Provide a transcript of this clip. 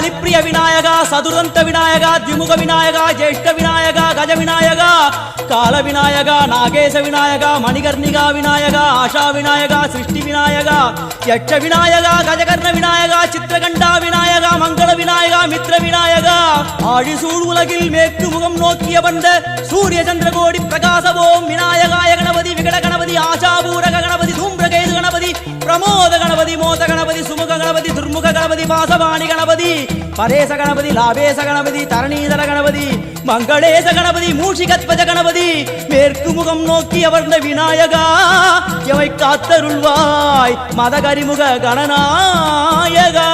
बलिप्रिय विनायक सदुरंत विनायक द्विमुख विनायक ज्येष्ठ विनायक गज विनायक काल विनायक नागेश विनायक मणिकर्णिका विनायक आशा विनायक सृष्टि विनायक यक्ष विनायक गजकर्ण विनायक चित्रकंडा विनायक मंगल विनायक मित्र विनायक आழிசூழ் உலகில் மேற்கு முகம் நோக்கிய வந்த சூரிய சந்திரகோடி பிரகாசவோம் விநாயகாய கணபதி விகட கணபதி ஆசாபூரக கணபதி தூம்ரகேது கணபதி प्रमोद गणपति मोद गणपति सुमुख गणपति दुर्मुख गणपति वासवाणी गणपति परेश गणपति लाभेश गणपति तरणीधर गणपति मंगलेश गणपति मूषिकध्वज गणपति மேற்கு முகம் நோக்கி அமர்ந்த விநாயகா எவை காத்தருள்வாய் மதகரிமுக கணநாயகா